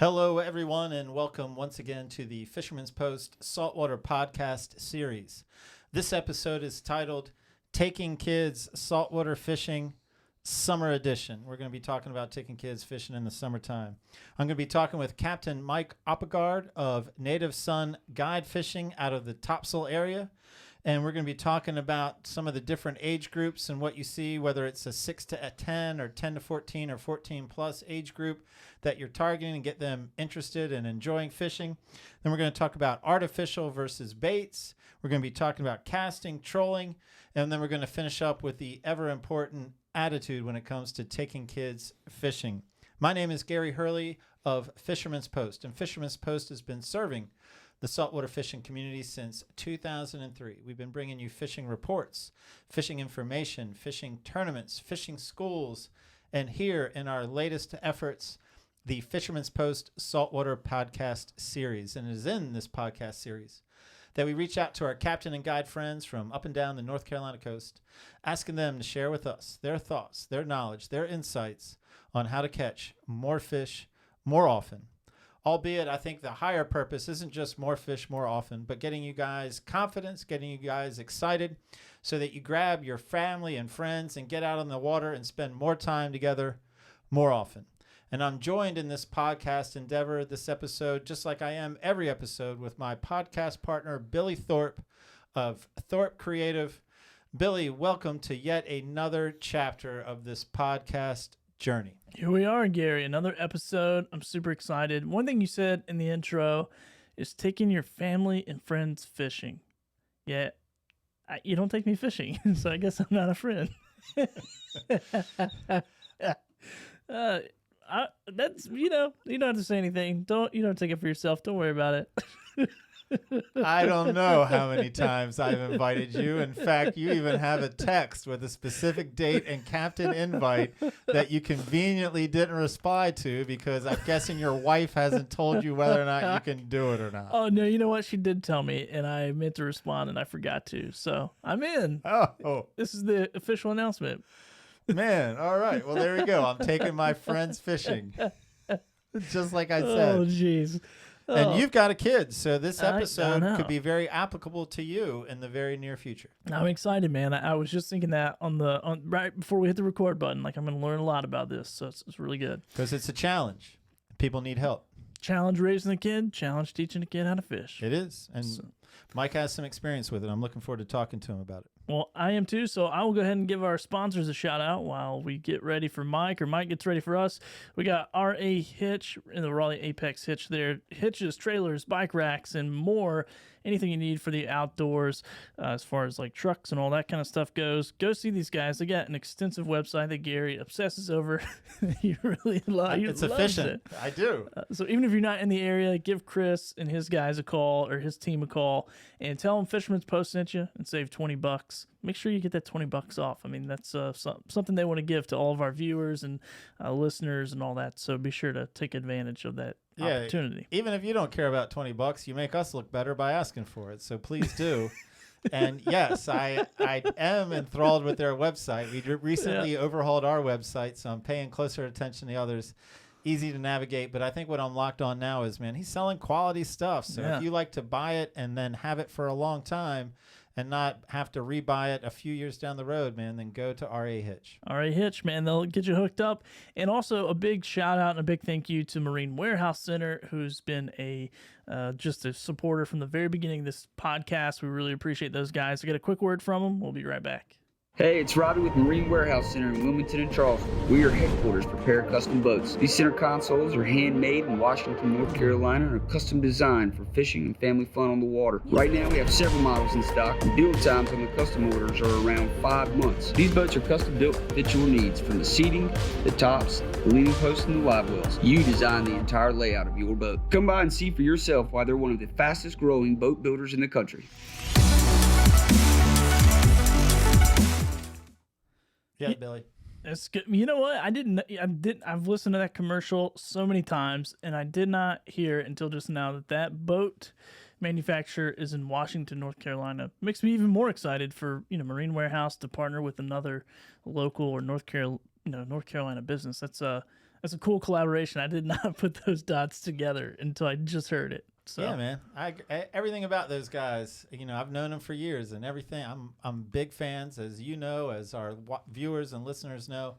Hello, everyone, and welcome once again to the Fisherman's Post Saltwater Podcast Series. This episode is titled Taking Kids Saltwater Fishing Summer Edition. We're going to be talking about taking kids fishing in the summertime. I'm going to be talking with Captain Mike Oppegaard of Native Sun Guide Fishing out of the Topsail area. And we're going to be talking about some of the different age groups and what you see, whether it's a 6 to 10 or 10 to 14 or 14 plus age group that you're targeting and get them interested and enjoying fishing. Then we're going to talk about artificial versus baits. We're going to be talking about casting, trolling, and then we're going to finish up with the ever important attitude when it comes to taking kids fishing. My name is Gary Hurley of Fisherman's Post, and Fisherman's Post has been serving the saltwater fishing community since 2003. We've been bringing you fishing reports, fishing information, fishing tournaments, fishing schools, and here in our latest efforts, the Fisherman's Post Saltwater Podcast Series. And it is in this podcast series that we reach out to our captain and guide friends from up and down the North Carolina coast, asking them to share with us their thoughts, their knowledge, their insights on how to catch more fish more often. Albeit, I think the higher purpose isn't just more fish more often, but getting you guys confidence, getting you guys excited so that you grab your family and friends and get out on the water and spend more time together more often. And I'm joined in this podcast endeavor, this episode, just like I am every episode, with my podcast partner, Billy Thorpe of Thorpe Creative. Billy, welcome to yet another chapter of this podcast journey. Here we are, Gary, another episode. I'm super excited. One thing you said in the intro is taking your family and friends fishing. Yeah, you don't take me fishing, so I guess I'm not a friend. That's you don't have to say anything. You don't take it for yourself. Don't worry about it. I don't know how many times I've invited you. In fact, you even have a text with a specific date and captain invite that you conveniently didn't reply to because I'm guessing your wife hasn't told you whether or not you can do it or not. Oh, no, you know what? She did tell me, and I meant to respond, and I forgot to. So I'm in. Oh. This is the official announcement. Man, all right. Well, there we go. I'm taking my friends fishing. Just like I said. Oh, jeez. And you've got a kid, so this episode could be very applicable to you in the very near future. I'm excited, man. I was just thinking that on right before we hit the record button. Like, I'm going to learn a lot about this, so it's really good. Because it's a challenge. People need help. Challenge raising a kid, challenge teaching a kid how to fish. It is, and Mike has some experience with it. I'm looking forward to talking to him about it. Well, I am too, so I will go ahead and give our sponsors a shout out while we get ready for Mike, or Mike gets ready for us. We got RA Hitch in the Raleigh Apex Hitch there. Hitches, trailers, bike racks, and more. Anything you need for the outdoors as far as like trucks and all that kind of stuff goes. Go see these guys. They got an extensive website that Gary obsesses over. You really love it. It's efficient. I do. So even if you're not in the area, give Chris and his guys a call or his team a call and tell them Fisherman's Post sent you and save $20. Make sure you get that $20 off. I mean, that's something they want to give to all of our viewers and listeners and all that. So be sure to take advantage of that opportunity. Even if you don't care about $20, you make us look better by asking for it. So please do. And yes, I am enthralled with their website. We recently overhauled our website, so I'm paying closer attention to others. Easy to navigate, but I think what I'm locked on now is, man, he's selling quality stuff. So if you like to buy it and then have it for a long time and not have to rebuy it a few years down the road, man, then go to RA Hitch. RA Hitch, man, they'll get you hooked up. And also a big shout out and a big thank you to Marine Warehouse Center, who's been just a supporter from the very beginning of this podcast. We really appreciate those guys. I got a quick word from them. We'll be right back. Hey, it's Robbie with Marine Warehouse Center in Wilmington and Charleston. We are headquarters for Repair Custom Boats. These center consoles are handmade in Washington, North Carolina, and are custom designed for fishing and family fun on the water. Right now, we have several models in stock, and build times on the custom orders are around 5 months. These boats are custom built to fit your needs, from the seating, the tops, the leaning posts, and the live wells. You design the entire layout of your boat. Come by and see for yourself why they're one of the fastest growing boat builders in the country. Yeah, Billy. That's good. You know what? I've listened to that commercial so many times, and I did not hear until just now that boat manufacturer is in Washington, North Carolina. Makes me even more excited for Marine Warehouse to partner with another local or North Carolina business. That's That's a cool collaboration. I did not put those dots together until I just heard it. So Yeah, man. Everything about those guys, I've known them for years and everything. I'm big fans, as you know, as our viewers and listeners know,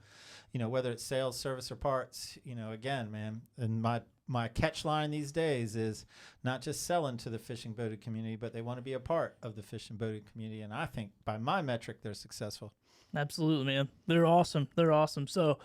whether it's sales, service, or parts, again, man. And my catch line these days is not just selling to the fishing boating community, but they want to be a part of the fishing boating community. And I think by my metric, they're successful. Absolutely, man. They're awesome. They're awesome. So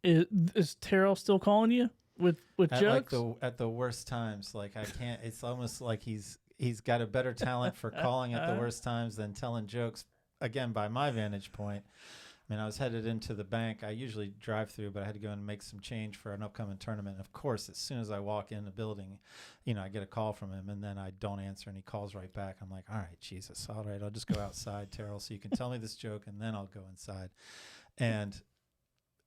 is Terrell still calling you with jokes? At the worst times, like I can't. It's almost like he's got a better talent for calling at the worst times than telling jokes. Again, by my vantage point, I mean I was headed into the bank. I usually drive through, but I had to go and make some change for an upcoming tournament. And of course, as soon as I walk in the building, I get a call from him, and then I don't answer, and he calls right back. I'm like, all right, Jesus, all right, I'll just go outside, Terrell, so you can tell me this joke, and then I'll go inside. And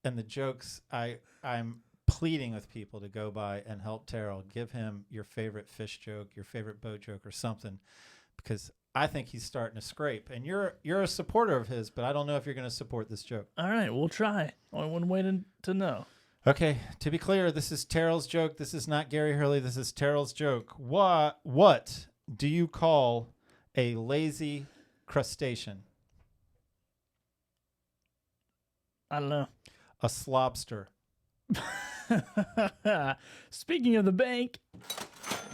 the jokes, I'm pleading with people to go by and help Terrell. Give him your favorite fish joke, your favorite boat joke, or something, because I think he's starting to scrape. And you're a supporter of his, but I don't know if you're going to support this joke. All right, we'll try. Only one way to know. Okay, to be clear, this is Terrell's joke. This is not Gary Hurley. This is Terrell's joke. What do you call a lazy crustacean? I don't know. A slobster. Speaking of the bank,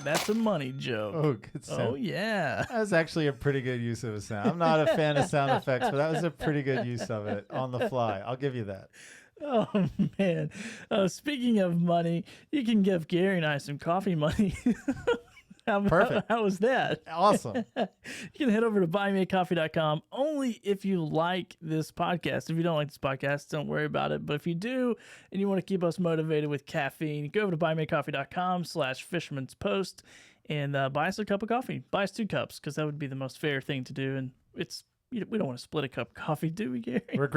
that's a money joke. Oh, good sound. Oh, yeah. That was actually a pretty good use of a sound. I'm not a fan of sound effects, but that was a pretty good use of it on the fly. I'll give you that. Oh, man. Speaking of money, you can give Gary and I some coffee money. Perfect. How was that? Awesome. You can head over to buymeacoffee.com only if you like this podcast. If you don't like this podcast, don't worry about it. But if you do and you want to keep us motivated with caffeine, go over to buymeacoffee.com/fisherman's-post and buy us a cup of coffee. Buy us 2 cups because that would be the most fair thing to do. And we don't want to split a cup of coffee, do we, Gary? We're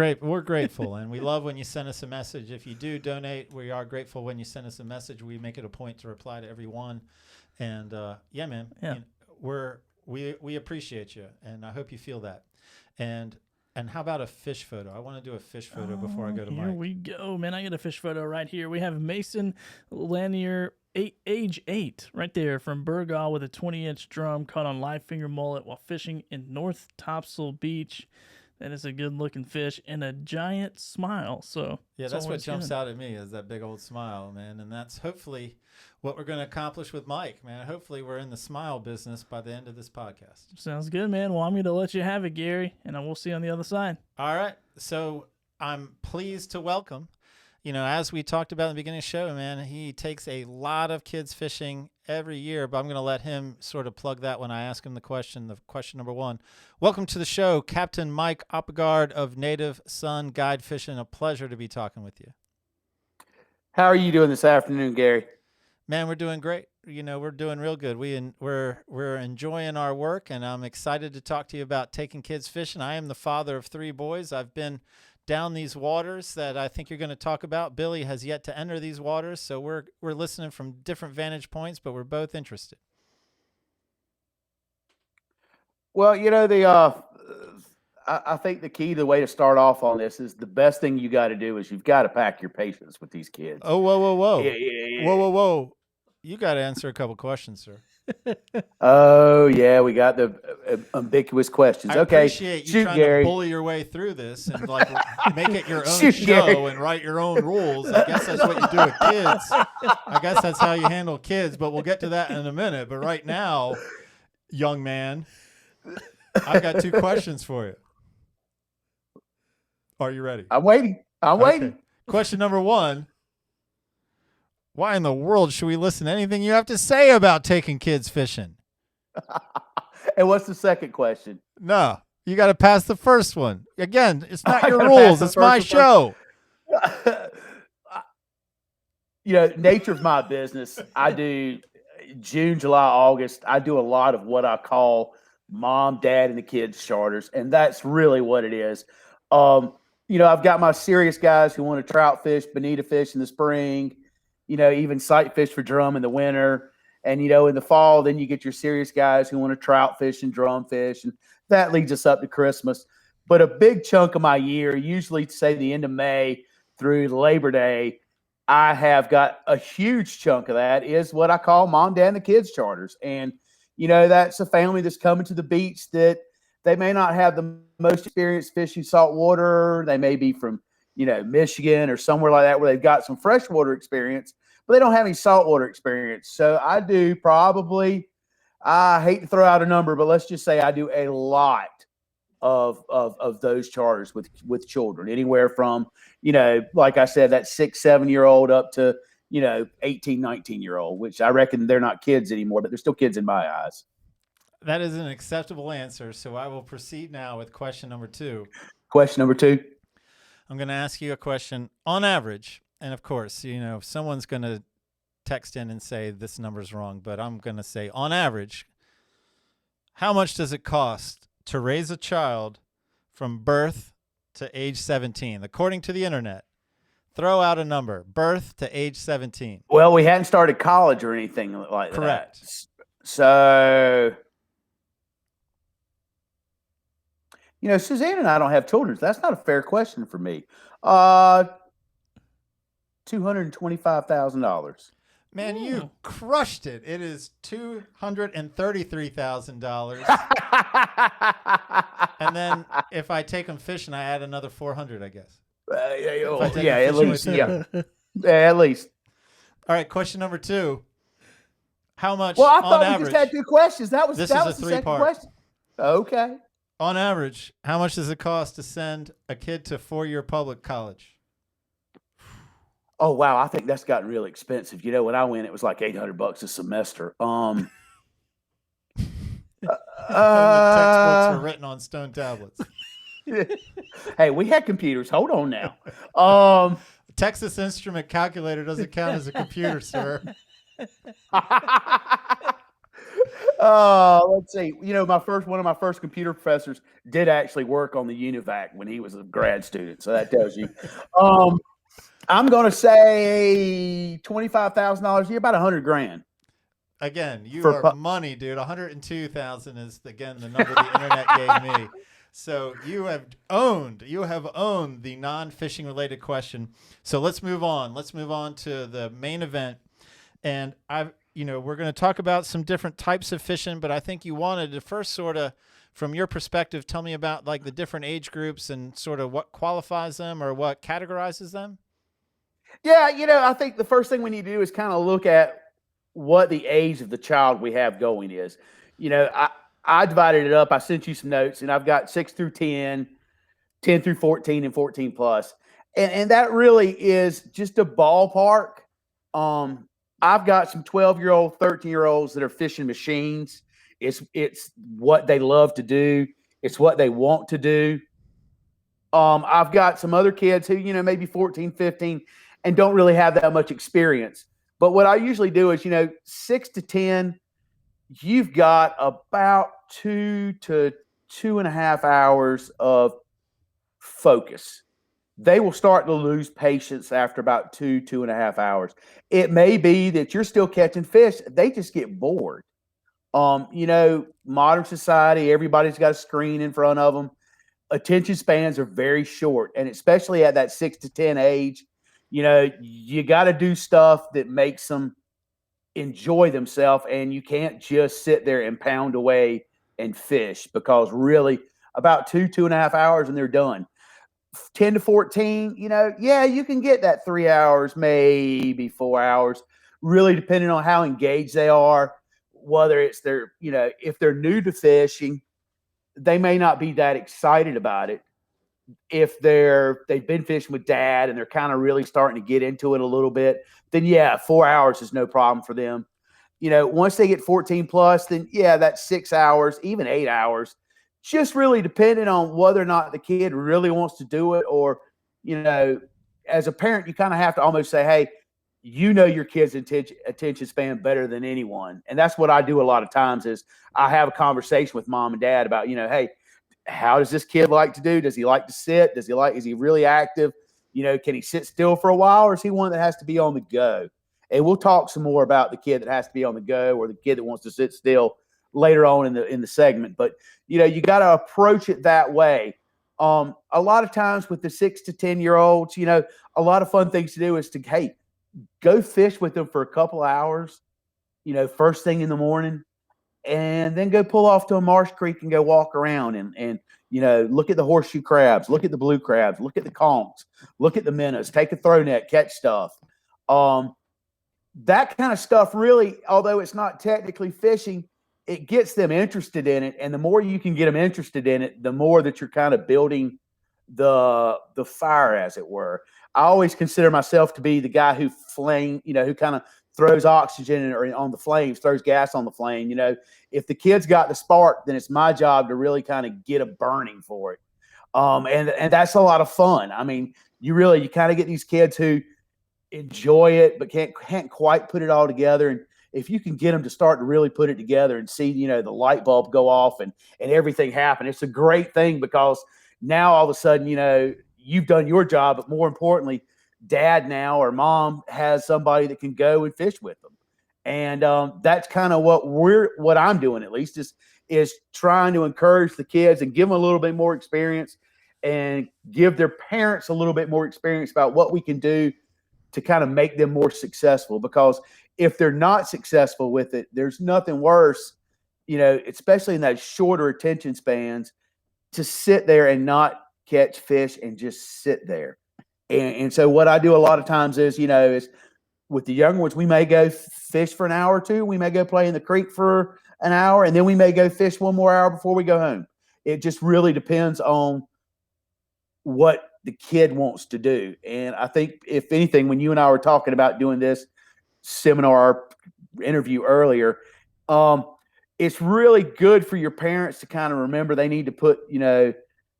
grateful, and we love when you send us a message. If you do donate, we are grateful when you send us a message. We make it a point to reply to every one. And yeah, man, yeah. We appreciate you, and I hope you feel that. And how about a fish photo? I want to do a fish photo before I go to Mike. Here we go, man. I got a fish photo right here. We have Mason Lanier, age 8, right there from Burgaw with a 20-inch drum caught on live finger mullet while fishing in North Topsail Beach. That is a good-looking fish and a giant smile. So yeah, that's what jumps out at me is that big old smile, man. And that's hopefully what we're going to accomplish with Mike, man. Hopefully we're in the smile business by the end of this podcast. Sounds good, man. Well, I'm going to let you have it, Gary, and we'll see you on the other side. All right. So I'm pleased to welcome, as we talked about in the beginning of the show, man, he takes a lot of kids fishing every year, but I'm going to let him sort of plug that when I ask him the question number 1. Welcome to the show, Captain Mike Oppegaard of Native Son Guide Fishing. A pleasure to be talking with you. How are you doing this afternoon, Gary? Man, we're doing great. We're doing real good. We're enjoying our work, and I'm excited to talk to you about taking kids fishing. I am the father of 3 boys. I've been down these waters that I think you're going to talk about. Billy has yet to enter these waters, so we're listening from different vantage points, but we're both interested. Well, I think the key, the way to start off on this is the best thing you got to do is you've got to pack your patience with these kids. Oh, whoa. Yeah. Whoa. You got to answer a couple questions, sir. Oh, yeah, we got the ambiguous questions. I appreciate you shoot, trying Gary. to bully your way through this and make it your own show, Gary. And write your own rules. I guess that's what you do with kids. I guess that's how you handle kids, but we'll get to that in a minute. But right now, young man, I've got 2 questions for you. Are you ready? I'm waiting. Question number 1. Why in the world should we listen to anything you have to say about taking kids fishing? And what's the second question? No, you got to pass the first one. Again, it's not your rules. It's my show. Nature's my business. I do June, July, August. I do a lot of what I call mom, dad, and the kids charters. And that's really what it is. I've got my serious guys who want to trout fish, bonita fish in the spring, even sight fish for drum in the winter. And, in the fall, then you get your serious guys who want to trout fish and drum fish. And that leads us up to Christmas. But a big chunk of my year, usually say the end of May through Labor Day, I have got a huge chunk of that is what I call mom, dad, and the kids charters. And, that's a family that's coming to the beach that they may not have the most experience fishing saltwater. They may be from, Michigan or somewhere like that where they've got some freshwater experience, but they don't have any saltwater experience. So I do probably, I hate to throw out a number, but let's just say I do a lot of those charters with children, anywhere from, like I said, that 6-7-year-old up to, 18, 19-year-old, which I reckon they're not kids anymore, but they're still kids in my eyes. That is an acceptable answer. So I will proceed now with question number 2. Question number 2. I'm going to ask you a question on average. And of course, someone's going to text in and say this number's wrong, but I'm going to say on average, how much does it cost to raise a child from birth to age 17, according to the internet? Throw out a number, birth to age 17. Well, we hadn't started college or anything like that. Correct. So, Suzanne and I don't have children. So that's not a fair question for me. $225,000. Man, you crushed it. It is $233,000. And then if I take them fishing, I add another 400, I guess. At least. Yeah, at least. All right, question number 2. How much Well, I on thought we average? just had 2 questions. That was This that is was a the second 3-part. question. Okay. On average, how much does it cost to send a kid to 4-year public college? Oh wow, I think that's gotten really expensive. When I went, it was like $800 a semester. And the textbooks were written on stone tablets. Hey, we had computers. Hold on now. Texas Instrument calculator doesn't count as a computer, sir. Let's see. One of my first computer professors did actually work on the UNIVAC when he was a grad student. So that tells you. I'm going to say $25,000 a year, about $100,000. Again, you are money, dude. 102,000 is again the number the internet gave me. So you have owned the non-fishing related question. So let's move on. Let's move on to the main event. And we're going to talk about some different types of fishing, but I think you wanted to first sort of, from your perspective, tell me about like the different age groups and sort of what qualifies them or what categorizes them. Yeah, I think the first thing we need to do is kind of look at what the age of the child we have going is. I divided it up. I sent you some notes, and I've got 6 through 10, 10 through 14, and 14 plus. And that really is just a ballpark. I've got some 12-year-old, 13-year-olds that are fishing machines. It's what they love to do. It's what they want to do. I've got some other kids who, maybe 14, 15, and don't really have that much experience. But what I usually do is, 6 to 10, you've got about 2 to 2.5 hours of focus. They will start to lose patience after about 2.5 hours. It may be that you're still catching fish. They just get bored. Modern society, everybody's got a screen in front of them. Attention spans are very short. And especially at that 6 to 10 age, you got to do stuff that makes them enjoy themselves. And you can't just sit there and pound away and fish, because really about 2.5 hours and they're done. 10 to 14, you can get that 3 hours, maybe 4 hours, really depending on how engaged they are, whether it's if they're new to fishing, they may not be that excited about it. If they've been fishing with dad and they're kind of really starting to get into it a little bit, then 4 hours is no problem for them. Once they get 14 plus, then that's 6 hours, even 8 hours. Just really depending on whether or not the kid really wants to do it, or, as a parent, you kind of have to almost say, hey, your kid's attention span better than anyone. And that's what I do a lot of times is I have a conversation with mom and dad about, hey, how does this kid like to do? Does he like to sit? Is he really active? Can he sit still for a while, or is he one that has to be on the go? And we'll talk some more about the kid that has to be on the go, or the kid that wants to sit still later on in the segment. But you got to approach it that way. A lot of times with the 6 to 10 year olds, a lot of fun things to do is to, hey, go fish with them for a couple hours, first thing in the morning, and then go pull off to a marsh creek and go walk around and look at the horseshoe crabs, look at the blue crabs, look at the conchs, look at the minnows, take a throw net, catch stuff. That kind of stuff really, although it's not technically fishing, it gets them interested in it. And the more you can get them interested in it, the more that you're kind of building the fire, as it were. I always consider myself to be the guy who who kind of throws oxygen on the flames, throws gas on the flame. If the kid's got the spark, then it's my job to really kind of get a burning for it. And that's a lot of fun. I mean, you kind of get these kids who enjoy it, but can't quite put it all together. And if you can get them to start to really put it together and see, the light bulb go off and everything happen, it's a great thing, because now all of a sudden, you've done your job, but more importantly, dad now or mom has somebody that can go and fish with them. And that's kind of what I'm doing, at least, is trying to encourage the kids and give them a little bit more experience and give their parents a little bit more experience about what we can do to kind of make them more successful. Because if they're not successful with it, there's nothing worse, especially in those shorter attention spans, to sit there and not catch fish and just sit there. And so what I do a lot of times is with the younger ones, we may go fish for an hour or two. We may go play in the creek for an hour, and then we may go fish one more hour before we go home. It just really depends on what the kid wants to do. And I think, if anything, when you and I were talking about doing this seminar interview earlier, it's really good for your parents to kind of remember they need to put,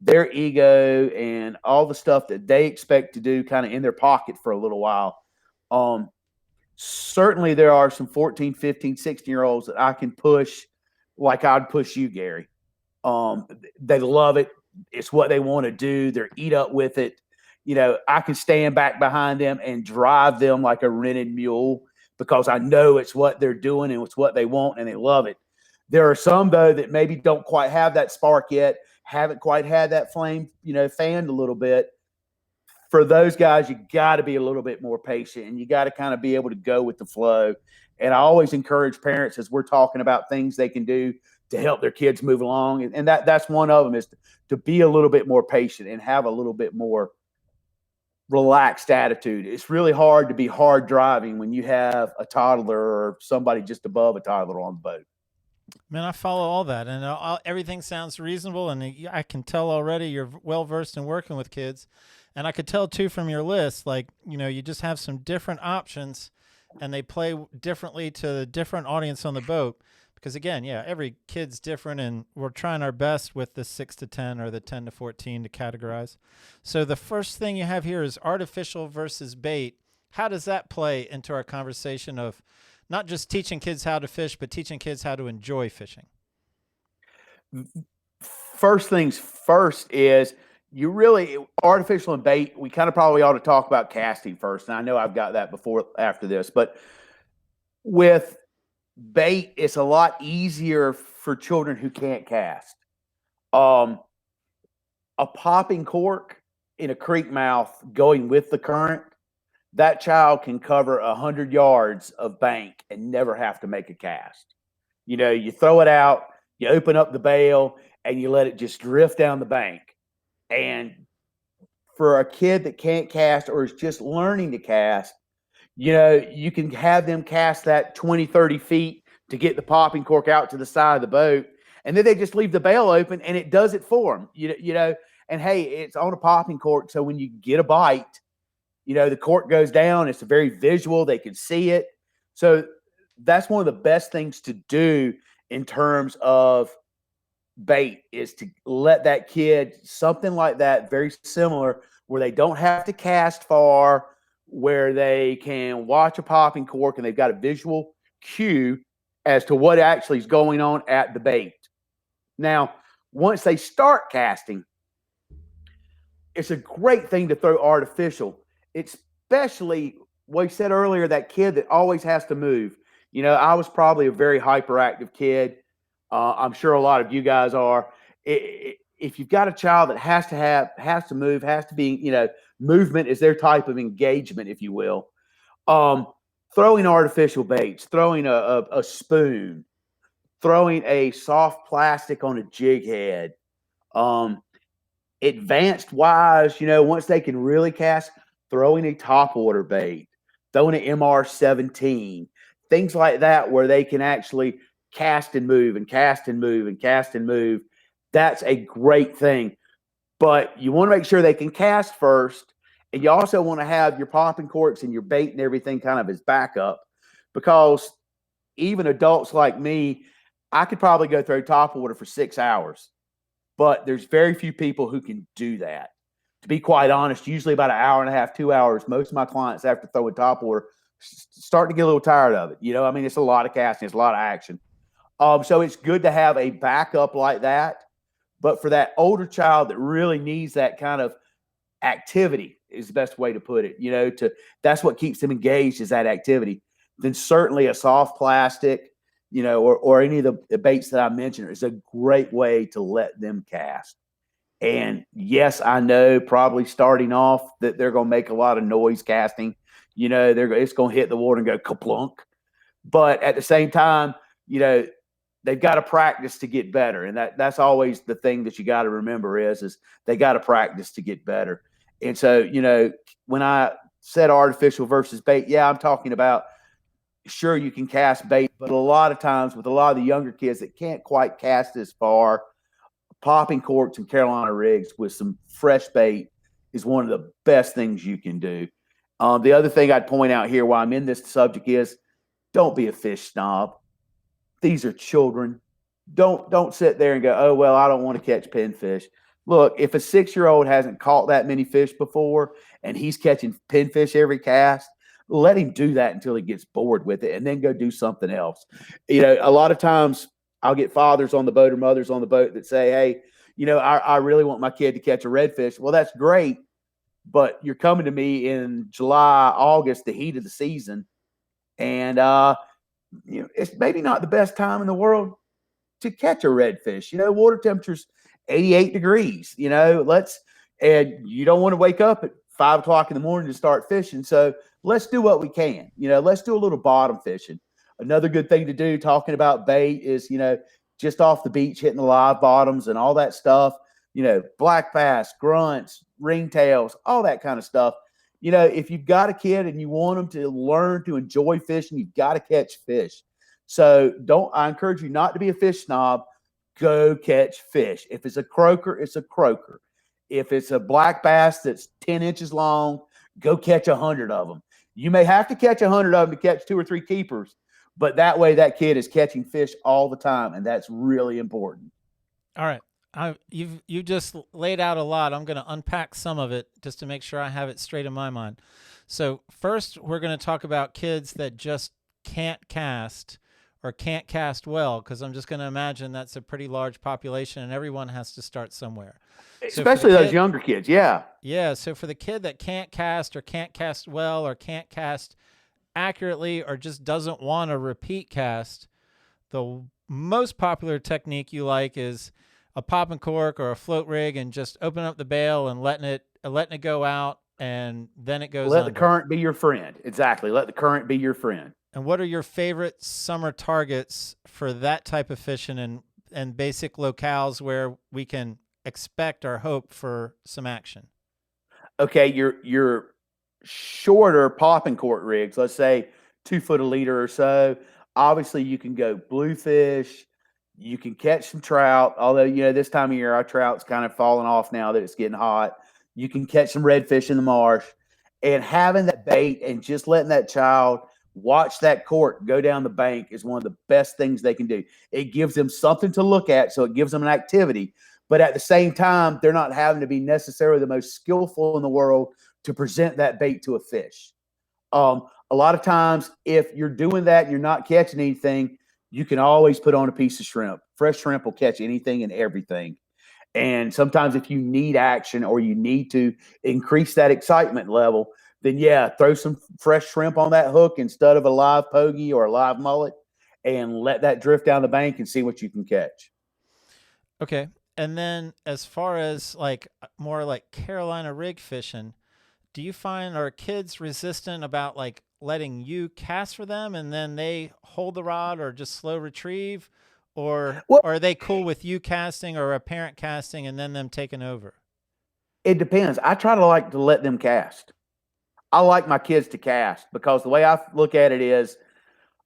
their ego and all the stuff that they expect to do kind of in their pocket for a little while. Certainly there are some 14, 15, 16-year-olds that I can push like I'd push you, Gary. They love it. It's what they want to do. They're eat up with it. I can stand back behind them and drive them like a rented mule, because I know it's what they're doing and it's what they want, and they love it. There are some, though, that maybe don't quite have that spark yet, haven't quite had that flame, fanned a little bit. For those guys, you got to be a little bit more patient, and you got to kind of be able to go with the flow. And I always encourage parents, as we're talking about things they can do to help their kids move along, and that's one of them, is to be a little bit more patient and have a little bit more relaxed attitude. It's really hard to be hard driving when you have a toddler or somebody just above a toddler on the boat. Man, I follow all that, and everything sounds reasonable, and I can tell already you're well-versed in working with kids. And I could tell, too, from your list, like, you just have some different options, and they play differently to the different audience on the boat. Because, again, every kid's different, and we're trying our best with the 6 to 10 or the 10 to 14 to categorize. So the first thing you have here is artificial versus bait. How does that play into our conversation of not just teaching kids how to fish, but teaching kids how to enjoy fishing? First things first is artificial and bait, we kind of probably ought to talk about casting first. And I know I've got that after this, but with bait, it's a lot easier for children who can't cast. A popping cork in a creek mouth going with the current, that child can cover 100 yards of bank and never have to make a cast. You throw it out, you open up the bail, and you let it just drift down the bank. And for a kid that can't cast or is just learning to cast, you can have them cast that 20, 30 feet to get the popping cork out to the side of the boat. And then they just leave the bail open and it does it for them, and hey, it's on a popping cork. So when you get a bite, the cork goes down. It's a very visual. They can see it. So that's one of the best things to do in terms of bait, is to let that kid, something like that, very similar, where they don't have to cast far, where they can watch a popping cork and they've got a visual cue as to what actually is going on at the bait. Now, once they start casting, it's a great thing to throw artificial, especially what you said earlier, that kid that always has to move. I was probably a very hyperactive kid. I'm sure a lot of you guys are. If you've got a child that has to move, has to be, movement is their type of engagement, if you will. Throwing artificial baits, throwing a spoon, throwing a soft plastic on a jig head. Advanced wise, once they can really cast, throwing a topwater bait, throwing an MR-17, things like that where they can actually cast and move and cast and move and cast and move. That's a great thing. But you want to make sure they can cast first, and you also want to have your popping corks and your bait and everything kind of as backup, because even adults like me, I could probably go throw topwater for 6 hours. But there's very few people who can do that. To be quite honest, usually about an hour and a half, 2 hours, most of my clients after throwing topwater start to get a little tired of it. I mean, it's a lot of casting, it's a lot of action. So it's good to have a backup like that. But for that older child that really needs that kind of activity is the best way to put it, that's what keeps them engaged, is that activity. Then certainly a soft plastic, or any of the baits that I mentioned is a great way to let them cast. And yes, I know probably starting off that they're going to make a lot of noise casting. It's going to hit the water and go kaplunk. But at the same time, they've got to practice to get better. And that's always the thing that you got to remember is they got to practice to get better. And so, when I said artificial versus bait, yeah, I'm talking about, sure, you can cast bait, but a lot of times with a lot of the younger kids that can't quite cast as far, popping corks and Carolina rigs with some fresh bait is one of the best things you can do. The other thing I'd point out here while I'm in this subject is, don't be a fish snob. These are children. Don't sit there and go, oh, well, I don't want to catch pinfish. Look, if a 6-year-old hasn't caught that many fish before and he's catching pinfish every cast, let him do that until he gets bored with it and then go do something else. A lot of times I'll get fathers on the boat or mothers on the boat that say, hey, I really want my kid to catch a redfish. Well, that's great, but you're coming to me in July, August, the heat of the season, and it's maybe not the best time in the world to catch a redfish. Water temperature's 88 degrees. And you don't want to wake up at 5 o'clock in the morning to start fishing. So let's do what we can. Let's do a little bottom fishing. Another good thing to do, talking about bait, is, just off the beach, hitting the live bottoms and all that stuff, black bass, grunts, ringtails, all that kind of stuff. If you've got a kid and you want them to learn to enjoy fishing, you've got to catch fish. So I encourage you not to be a fish snob. Go catch fish. If it's a croaker, it's a croaker. If it's a black bass that's 10 inches long, go catch 100 of them. You may have to catch 100 of them to catch 2 or 3 keepers, but that way that kid is catching fish all the time, and that's really important. All right. You just laid out a lot. I'm going to unpack some of it just to make sure I have it straight in my mind. So first, we're going to talk about kids that just can't cast or can't cast well, because I'm just going to imagine that's a pretty large population and everyone has to start somewhere. Especially those younger kids, yeah. Yeah, so for the kid that can't cast or can't cast well or can't cast accurately or just doesn't want to repeat cast, the most popular technique you like is a pop and cork or a float rig and just open up the bail and letting it go out, and then it goes Let under. the current be your friend. Exactly. Let the current be your friend. And what are your favorite summer targets for that type of fishing and basic locales where we can expect or hope for some action? Okay, your shorter popping cork rigs, let's say 2 foot a leader or so. Obviously, you can go bluefish. You can catch some trout, although, this time of year, our trout's kind of falling off now that it's getting hot. You can catch some redfish in the marsh. And having that bait and just letting that child watch that cork go down the bank is one of the best things they can do. It gives them something to look at, so it gives them an activity. But at the same time, they're not having to be necessarily the most skillful in the world to present that bait to a fish. A lot of times, if you're doing that and you're not catching anything, you can always put on a piece of shrimp. Fresh shrimp will catch anything and everything. And sometimes if you need action or you need to increase that excitement level, then yeah, throw some fresh shrimp on that hook instead of a live pogie or a live mullet and let that drift down the bank and see what you can catch. Okay. And then as far as more like Carolina rig fishing, do you find our kids resistant about letting you cast for them and then they hold the rod or just slow retrieve, or Well, are they cool with you casting or a parent casting and then them taking over? it depends. I try to let them cast. I like my kids to cast because the way I look at it is,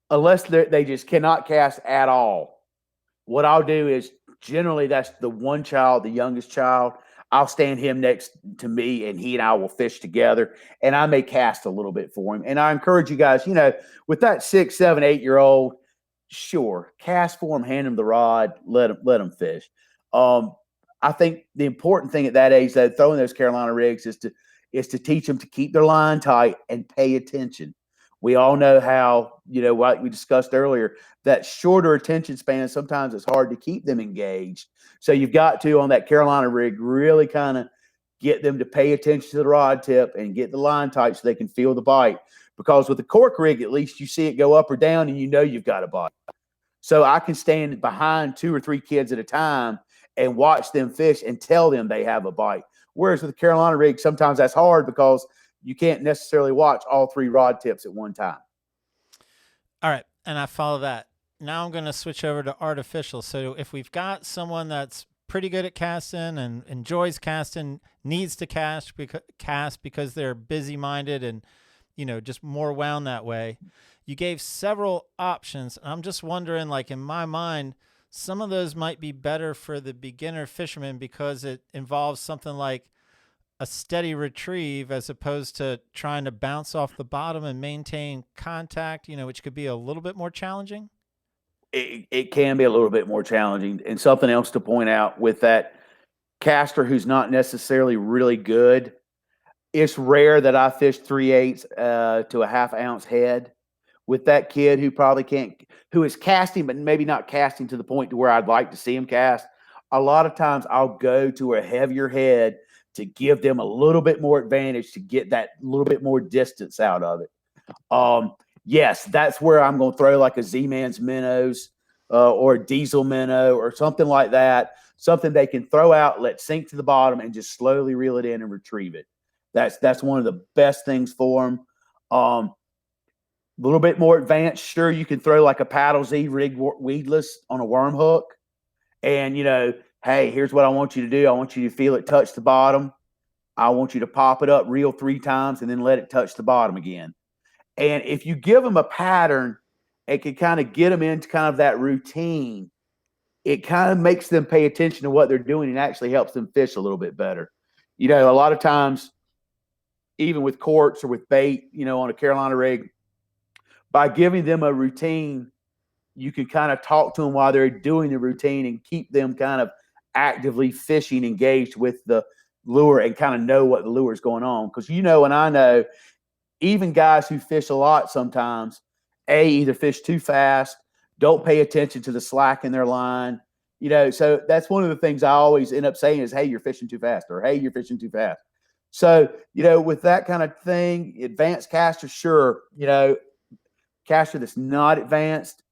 unless they just cannot cast at all, what I'll do is generally that's the one child, the youngest child. I'll stand him next to me and he and I will fish together, and I may cast a little bit for him. And I encourage you guys, with that 6, 7, 8-year-old, sure, cast for him, hand him the rod, let him fish. I think the important thing at that age, though, throwing those Carolina rigs is to teach them to keep their line tight and pay attention. We all know how, like we discussed earlier, that shorter attention span, sometimes it's hard to keep them engaged. So you've got to, on that Carolina rig, really kind of get them to pay attention to the rod tip and get the line tight so they can feel the bite. Because with the cork rig, at least you see it go up or down and you've got a bite. So I can stand behind 2 or 3 kids at a time and watch them fish and tell them they have a bite. Whereas with the Carolina rig, sometimes that's hard because you can't necessarily watch all 3 rod tips at one time. All right, and I follow that. Now I'm going to switch over to artificial. So if we've got someone that's pretty good at casting and enjoys casting, needs to cast because they're busy-minded and, just more wound that way, you gave several options. I'm just wondering, like in my mind, some of those might be better for the beginner fisherman because it involves something like a steady retrieve as opposed to trying to bounce off the bottom and maintain contact, which could be a little bit more challenging. It can be a little bit more challenging. And something else to point out with that caster who's not necessarily really good, it's rare that I fish 3/8 to a half ounce head with that kid who is casting, but maybe not casting to the point to where I'd like to see him cast. A lot of times I'll go to a heavier head to give them a little bit more advantage to get that little bit more distance out of it. Yes, that's where I'm going to throw like a Z-Man's minnows or a diesel minnow or something like that, something they can throw out, let sink to the bottom, and just slowly reel it in and retrieve it. That's one of the best things for them. A little bit more advanced, sure, you can throw like a paddle Z rig weedless on a worm hook, and hey, here's what I want you to do. I want you to feel it touch the bottom. I want you to pop it up, reel 3 times, and then let it touch the bottom again. And if you give them a pattern, it can kind of get them into kind of that routine. It kind of makes them pay attention to what they're doing and actually helps them fish a little bit better. A lot of times, even with corks or with bait, on a Carolina rig, by giving them a routine, you can kind of talk to them while they're doing the routine and keep them kind of actively fishing, engaged with the lure, and kind of know what the lure is going on. Because and I know, even guys who fish a lot sometimes, either fish too fast, don't pay attention to the slack in their line. So that's one of the things I always end up saying is, hey, you're fishing too fast, or hey, you're fishing too fast. So, with that kind of thing, advanced caster, sure, caster that's not advanced,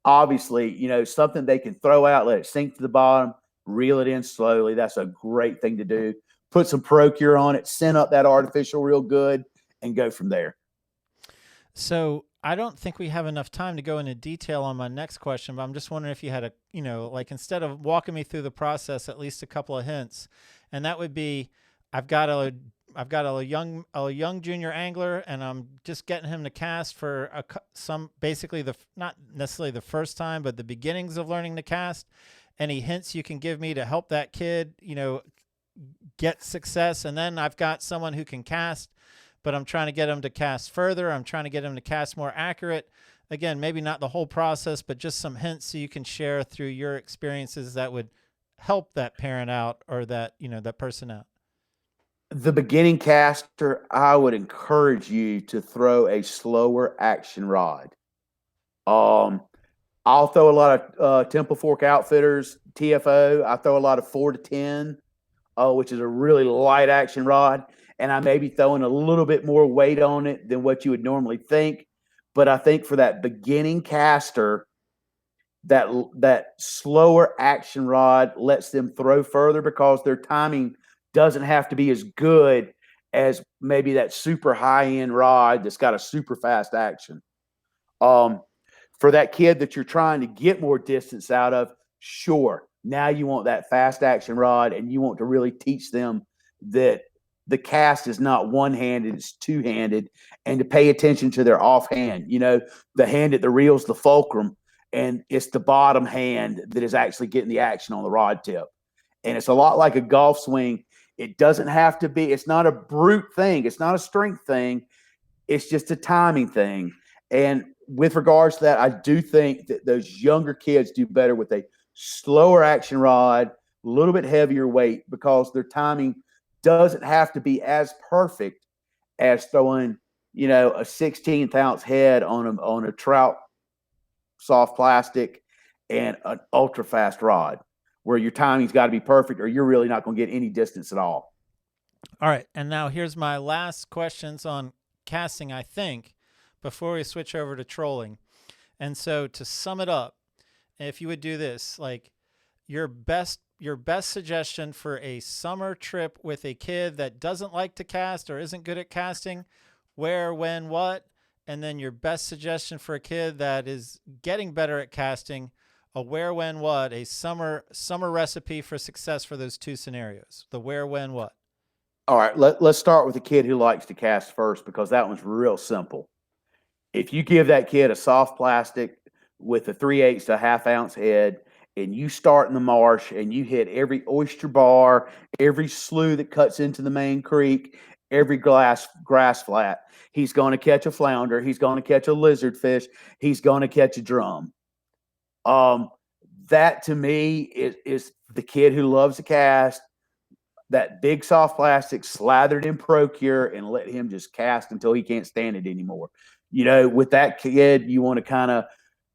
obviously, something they can throw out, let it sink to the bottom, reel it in slowly. That's a great thing to do. Put some Procure on it, send up that artificial real good, and go from there. So I don't think we have enough time to go into detail on my next question, but I'm just wondering if you had instead of walking me through the process, at least a couple of hints. And that would be, I've got a young junior angler, and I'm just getting him to cast for basically not necessarily the first time, but the beginnings of learning to cast. Any hints you can give me to help that kid, get success? And then I've got someone who can cast, but I'm trying to get him to cast further. I'm trying to get him to cast more accurate. Again, maybe not the whole process, but just some hints so you can share through your experiences that would help that parent out or that person out. The beginning caster, I would encourage you to throw a slower action rod. I'll throw a lot of Temple Fork Outfitters, TFO. I throw a lot of 4 to 10, which is a really light action rod. And I may be throwing a little bit more weight on it than what you would normally think. But I think for that beginning caster, that slower action rod lets them throw further because their timing doesn't have to be as good as maybe that super high-end rod that's got a super fast action. For that kid that you're trying to get more distance out of, sure, now you want that fast action rod, and you want to really teach them that the cast is not one-handed, it's two-handed, and to pay attention to their offhand. The hand at the reel is the fulcrum, and it's the bottom hand that is actually getting the action on the rod tip. And it's a lot like a golf swing. It doesn't have to be, it's not a brute thing. It's not a strength thing. It's just a timing thing. And with regards to that, I do think that those younger kids do better with a slower action rod, a little bit heavier weight, because their timing doesn't have to be as perfect as throwing, a 16th ounce head on a trout soft plastic and an ultra fast rod, where your timing's got to be perfect, or you're really not going to get any distance at all. All right. And now here's my last questions on casting, I think, before we switch over to trolling. And so to sum it up, if you would do this, like your best suggestion for a summer trip with a kid that doesn't like to cast or isn't good at casting, where, when, what, and then your best suggestion for a kid that is getting better at casting, a where, when, what, a summer recipe for success for those two scenarios, the where, when, what. All right, let's start with the kid who likes to cast first, because that one's real simple. If you give that kid a soft plastic with a 3/8 to a ½ ounce head, and you start in the marsh and you hit every oyster bar, every slough that cuts into the main creek, every grass flat, he's going to catch a flounder, he's going to catch a lizard fish, he's going to catch a drum. That to me is the kid who loves to cast. That big soft plastic slathered in Procure, and let him just cast until he can't stand it anymore. With that kid, you want to kind of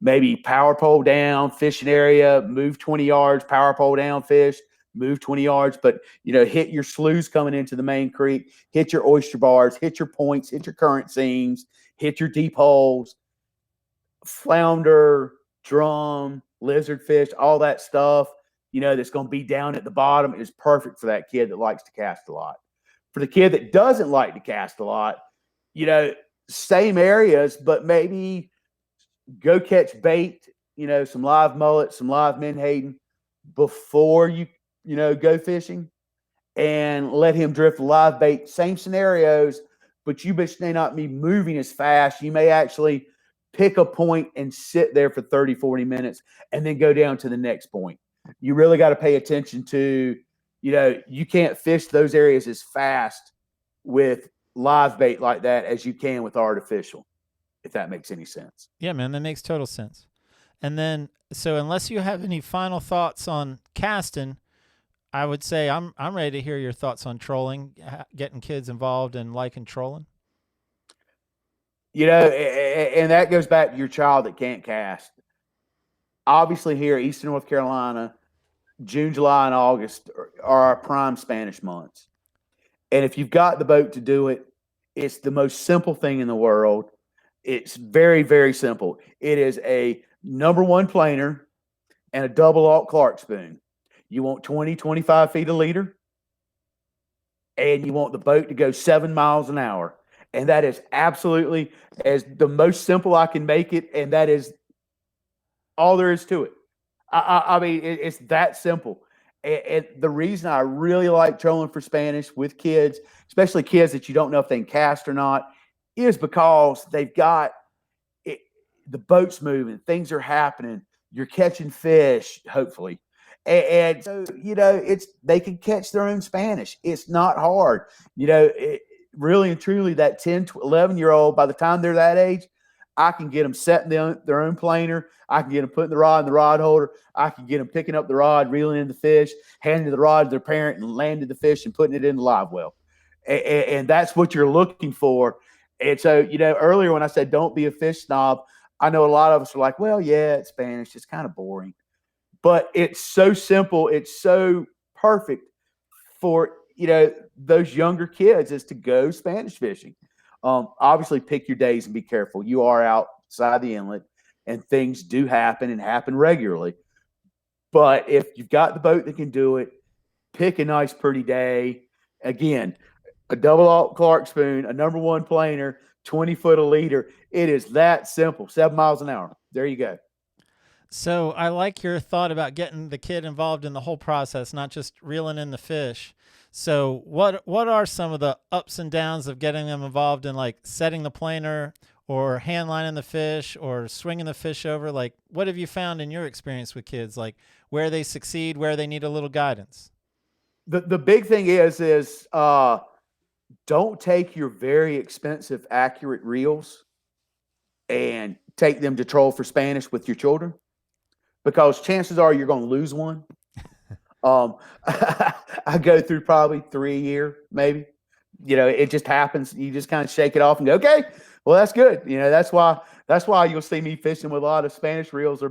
maybe power pole down, fish an area, move 20 yards, power pole down, fish, move 20 yards, but hit your sloughs coming into the main creek, hit your oyster bars, hit your points, hit your current seams, hit your deep holes, flounder, drum, lizard fish, all that stuff, that's going to be down at the bottom is perfect for that kid that likes to cast a lot. For the kid that doesn't like to cast a lot, same areas, but maybe go catch bait, some live mullet, some live menhaden before you go fishing, and let him drift live bait. Same scenarios, but you may not be moving as fast. You may actually pick a point and sit there for 30, 40 minutes and then go down to the next point. You really got to pay attention to, you can't fish those areas as fast with live bait like that as you can with artificial, if that makes any sense. Yeah, man, that makes total sense. And then, so unless you have any final thoughts on casting, I would say I'm ready to hear your thoughts on trolling, getting kids involved and liking trolling. And that goes back to your child that can't cast. Obviously here, Eastern North Carolina, June, July, and August are our prime Spanish months. And if you've got the boat to do it, it's the most simple thing in the world. It's very, very simple. It is a number one planer and a double alt Clark spoon. You want 20, 25 feet a leader, and you want the boat to go 7 miles an hour. And that is absolutely as the most simple I can make it, and that is all there is to it. I mean, it's that simple. And the reason I really like trolling for Spanish with kids, especially kids that you don't know if they can cast or not, is because they've got it, the boat's moving, things are happening, you're catching fish, hopefully. And so, they can catch their own Spanish. It's not hard. Really and truly, that 10, 11-year-old, by the time they're that age, I can get them setting their own planer. I can get them putting the rod in the rod holder. I can get them picking up the rod, reeling in the fish, handing the rod to their parent, and landing the fish and putting it in the live well. And that's what you're looking for. And so, earlier when I said don't be a fish snob, I know a lot of us are like, well, yeah, it's Spanish. It's kind of boring. But it's so simple. It's so perfect for, those younger kids is to go Spanish fishing. Obviously, pick your days and be careful. You are outside the inlet, and things do happen and happen regularly. But if you've got the boat that can do it, pick a nice, pretty day. Again, a double alt Clark spoon, a number one planer, 20 foot a leader. It is that simple. 7 miles an hour. There you go. So I like your thought about getting the kid involved in the whole process, not just reeling in the fish. So what are some of the ups and downs of getting them involved in like setting the planer or hand lining the fish or swinging the fish over? Like, what have you found in your experience with kids? Like where they succeed, where they need a little guidance? The big thing is don't take your very expensive accurate reels and take them to troll for Spanish with your children, because chances are you're going to lose one. I go through probably 3 a year, maybe. It just happens. You just kind of shake it off and go, okay, well, that's good. That's why you'll see me fishing with a lot of Spanish reels, or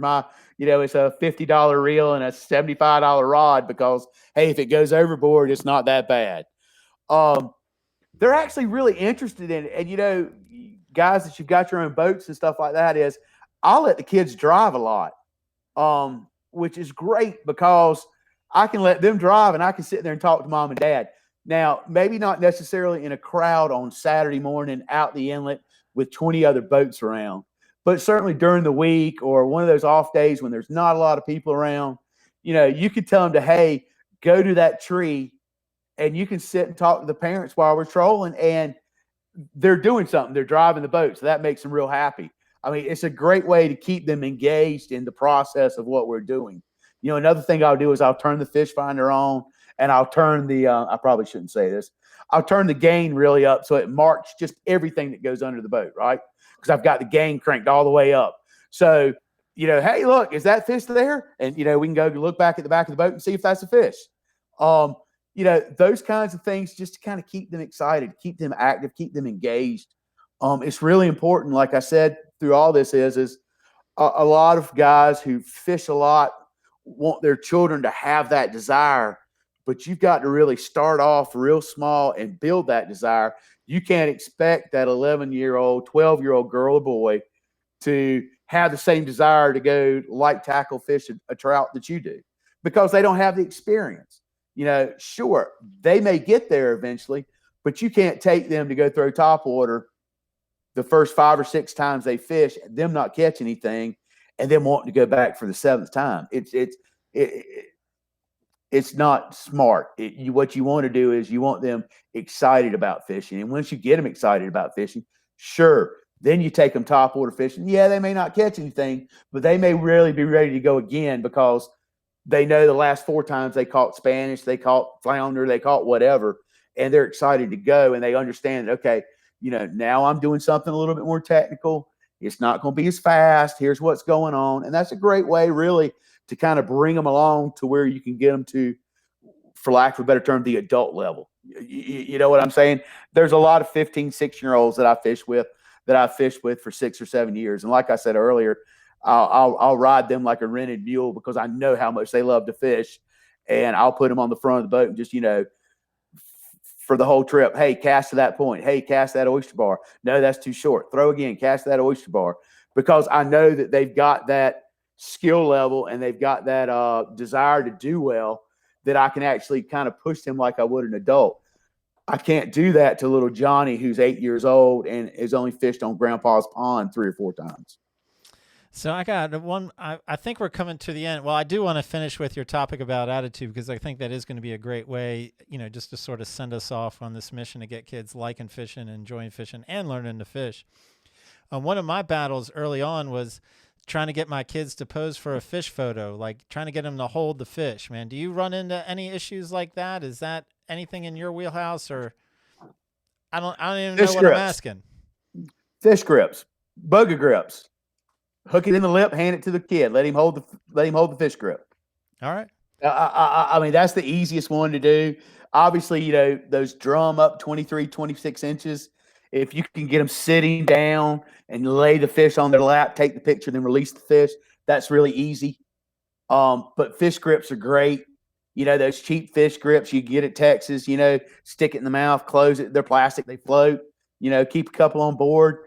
it's a $50 reel and a $75 rod, because, hey, if it goes overboard, it's not that bad. They're actually really interested in it. And, guys, that you've got your own boats and stuff like that, is I'll let the kids drive a lot, which is great, because I can let them drive and I can sit there and talk to mom and dad. Now, maybe not necessarily in a crowd on Saturday morning out the inlet with 20 other boats around, but certainly during the week or one of those off days when there's not a lot of people around, you could tell them to, hey, go to that tree, and you can sit and talk to the parents while we're trolling, and they're doing something. They're driving the boat. So that makes them real happy. I mean, it's a great way to keep them engaged in the process of what we're doing. Another thing I'll do is I'll turn the fish finder on, and I'll turn I probably shouldn't say this. I'll turn the gain really up so it marks just everything that goes under the boat, right? Because I've got the gain cranked all the way up. So, hey, look, is that fish there? And, we can go look back at the back of the boat and see if that's a fish. Those kinds of things, just to kind of keep them excited, keep them active, keep them engaged. It's really important. Like I said, through all this is a lot of guys who fish a lot want their children to have that desire, but you've got to really start off real small and build that desire. You can't expect that 11-year-old, 12-year-old girl or boy to have the same desire to go light tackle fish a trout that you do, because they don't have the experience. Sure, they may get there eventually, but you can't take them to go throw topwater the first 5 or 6 times they fish, them not catch anything, and then wanting to go back for the 7th time. It's not smart. What you want to do is you want them excited about fishing. And once you get them excited about fishing, sure, then you take them topwater fishing. Yeah, they may not catch anything, but they may really be ready to go again, because they know the last 4 times they caught Spanish, they caught flounder, they caught whatever, and they're excited to go, and they understand that, okay, now I'm doing something a little bit more technical. It's not going to be as fast. Here's what's going on. And that's a great way, really, to kind of bring them along to where you can get them to, for lack of a better term, the adult level. You know what I'm saying? There's a lot of 15, 16-year-olds that I fished with for 6 or 7 years. And like I said earlier, I'll ride them like a rented mule, because I know how much they love to fish. And I'll put them on the front of the boat and just, for the whole trip, hey, cast to that point. Hey, cast that oyster bar. No, that's too short. Throw again, cast that oyster bar. Because I know that they've got that skill level and they've got that desire to do well, that I can actually kind of push them like I would an adult. I can't do that to little Johnny, who's 8 years old and has only fished on Grandpa's pond 3 or 4 times. So I got one. I think we're coming to the end. Well, I do want to finish with your topic about attitude, because I think that is going to be a great way, just to sort of send us off on this mission to get kids liking fishing, enjoying fishing, and learning to fish. One of my battles early on was trying to get my kids to pose for a fish photo, like trying to get them to hold the fish. Man, do you run into any issues like that? Is that anything in your wheelhouse, or I don't even know what I'm asking. Fish grips, bugger grips. Hook it in the lip, hand it to the kid. Let him hold the fish grip. All right. I mean, that's the easiest one to do. Obviously, those drum up 23, 26 inches. If you can get them sitting down and lay the fish on their lap, take the picture, then release the fish, that's really easy. But fish grips are great. Those cheap fish grips you get at Texas, stick it in the mouth, close it. They're plastic. They float. Keep a couple on board.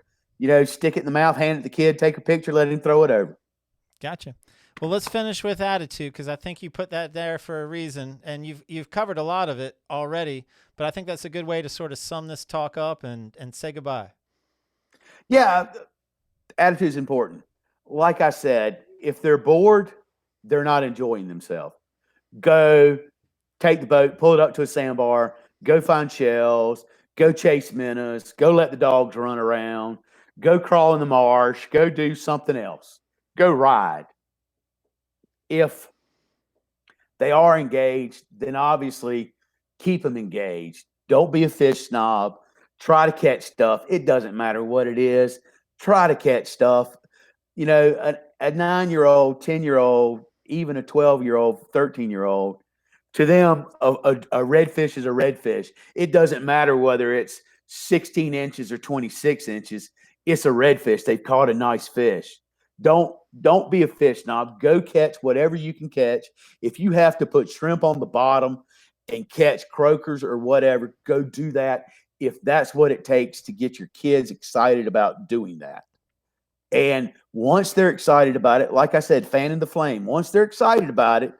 Stick it in the mouth, hand it to the kid, take a picture, let him throw it over. Gotcha. Well, let's finish with attitude, because I think you put that there for a reason, and you've covered a lot of it already. But I think that's a good way to sort of sum this talk up and say goodbye. Yeah, attitude is important. Like I said, if they're bored, they're not enjoying themselves. Go take the boat, pull it up to a sandbar, go find shells, go chase minnows, go let the dogs run around, go crawl in the marsh, go do something else, go ride. If they are engaged, then obviously keep them engaged. Don't be a fish snob. Try to catch stuff. It doesn't matter what it is. Try to catch stuff. You know, a 9-year-old, 10-year-old, even a 12-year-old, 13-year-old, to them, a redfish is a redfish. It doesn't matter whether it's 16 inches or 26 inches. It's a redfish. They've caught a nice fish. Don't be a fish snob. Go catch whatever you can catch. If you have to put shrimp on the bottom and catch croakers or whatever, go do that. If that's what it takes to get your kids excited about doing that. And once they're excited about it, like I said, fanning the flame, once they're excited about it,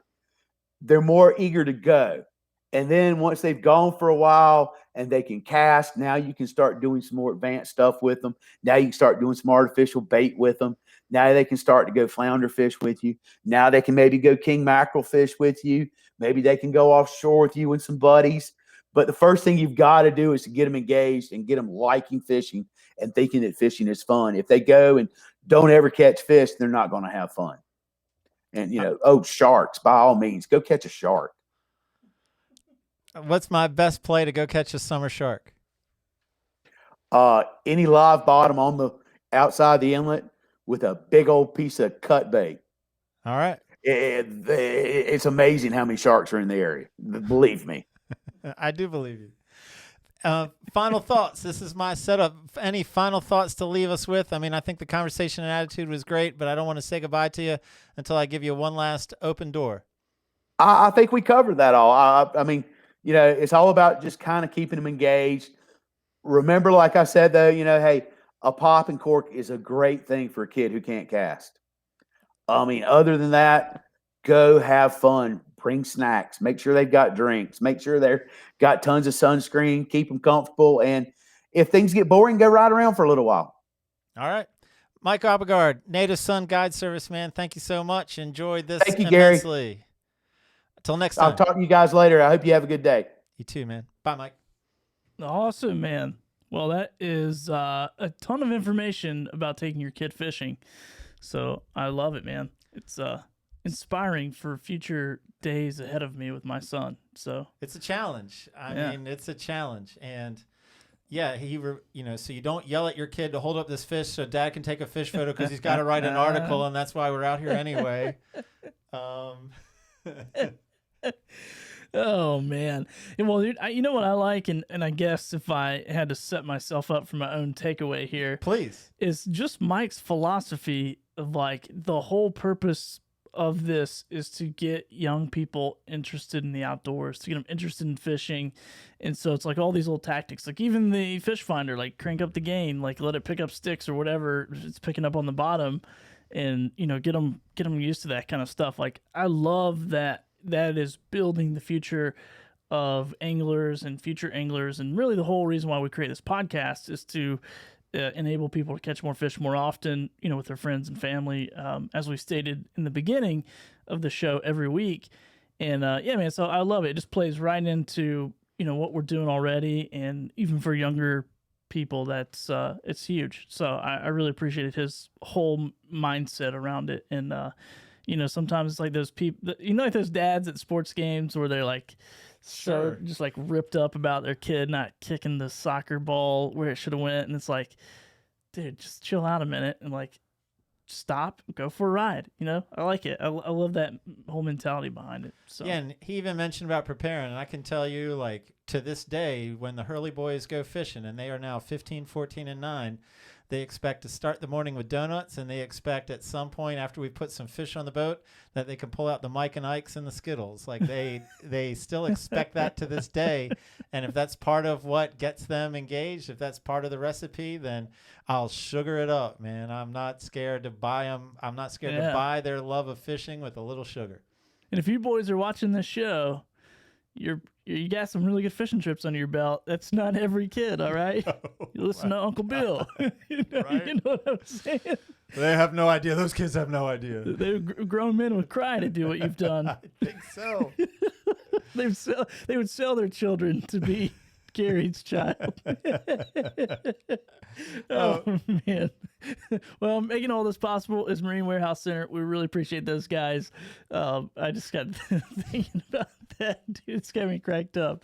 they're more eager to go. And then once they've gone for a while and they can cast, now you can start doing some more advanced stuff with them. Now you can start doing some artificial bait with them. Now they can start to go flounder fish with you. Now they can maybe go king mackerel fish with you. Maybe they can go offshore with you and some buddies. But the first thing you've got to do is to get them engaged and get them liking fishing and thinking that fishing is fun. If they go and don't ever catch fish, they're not going to have fun. And, you know, sharks, by all means, go catch a shark. What's my best play to go catch a summer shark? Any live bottom on the outside the inlet with a big old piece of cut bait. All right. It's amazing how many sharks are in the area. Believe me. I do believe you. Final thoughts. This is my setup. Any final thoughts to leave us with? I mean, I think the conversation and attitude was great, but I don't want to say goodbye to you until I give you one last open door. I think we covered that all. I mean, you know, it's all about just kind of keeping them engaged. Remember, like I said, though, you know, hey, a pop and cork is a great thing for a kid who can't cast. I mean, other than that, go have fun. Bring snacks. Make sure they've got drinks. Make sure they've got tons of sunscreen. Keep them comfortable. And if things get boring, go ride around for a little while. All right. Mike Oppegaard, Native Son Guide Service, man. Thank you so much. Enjoyed this Thank you, immensely. Gary. Until next time. I'll talk to you guys later. I hope you have a good day. You too, man. Bye, Mike. Awesome, man. Well, that is a ton of information about taking your kid fishing. So I love it, man. It's inspiring for future days ahead of me with my son. So it's a challenge. I mean, it's a challenge. And yeah, so you don't yell at your kid to hold up this fish so dad can take a fish photo because he's got to write an article, and that's why we're out here anyway. Oh man. Well, dude, you know what I like, and I guess if I had to set myself up for my own takeaway here, please, is just Mike's philosophy of like the whole purpose of this is to get young people interested in the outdoors, to get them interested in fishing. And so it's like all these little tactics, like even the fish finder, like crank up the gain, like let it pick up sticks or whatever it's picking up on the bottom, and you know, get them used to that kind of stuff. Like I love that is building the future of anglers and future anglers. And really the whole reason why we create this podcast is to enable people to catch more fish more often, you know, with their friends and family, as we stated in the beginning of the show every week. And yeah, man, so I love it. It just plays right into, you know, what we're doing already. And even for younger people, that's it's huge. So I really appreciated his whole mindset around it. And you know, sometimes it's like those people, you know, like those dads at sports games where they're like so just like ripped up about their kid not kicking the soccer ball where it should have went. And it's like, dude, just chill out a minute and like stop, go for a ride. You know, I like it. I love that whole mentality behind it. So yeah, and he even mentioned about preparing. And I can tell you, like, to this day, when the Hurley boys go fishing, and they are now 15, 14, and 9, They expect to start the morning with donuts, and they expect at some point after we put some fish on the boat that they can pull out the Mike and Ikes and the Skittles. Like they still expect that to this day. And if that's part of what gets them engaged, if that's part of the recipe, then I'll sugar it up, man. I'm not scared to buy them. I'm not scared to buy their love of fishing with a little sugar. And if you boys are watching this show, you got some really good fishing trips under your belt. That's not every kid, all right? You listen to Uncle Bill. You know what I'm saying? They have no idea. Those kids have no idea. Grown men would cry to do what you've done. I think so. They would sell their children to be Gary's child. Oh, man. Well, making all this possible is Marine Warehouse Center. We really appreciate those guys. I just got thinking about that. Dude, it's got me cracked up.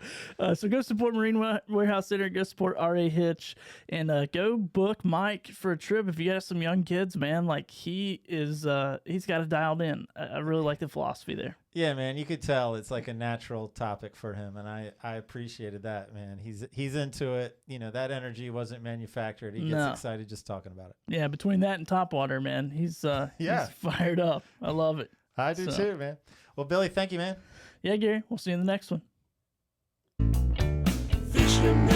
So go support Marine Warehouse Center. Go support R.A. Hitch. And go book Mike for a trip. If you got some young kids, man, like he's got it dialed in. I really like the philosophy there. Yeah, man, you could tell it's like a natural topic for him, and I appreciated that, man. He's into it. You know, that energy wasn't manufactured. He gets excited just talking about it. Yeah, between that and Topwater, man, he's fired up. I love it. I do too, man. Well, Billy, thank you, man. Yeah, Gary, we'll see you in the next one. Fisherman.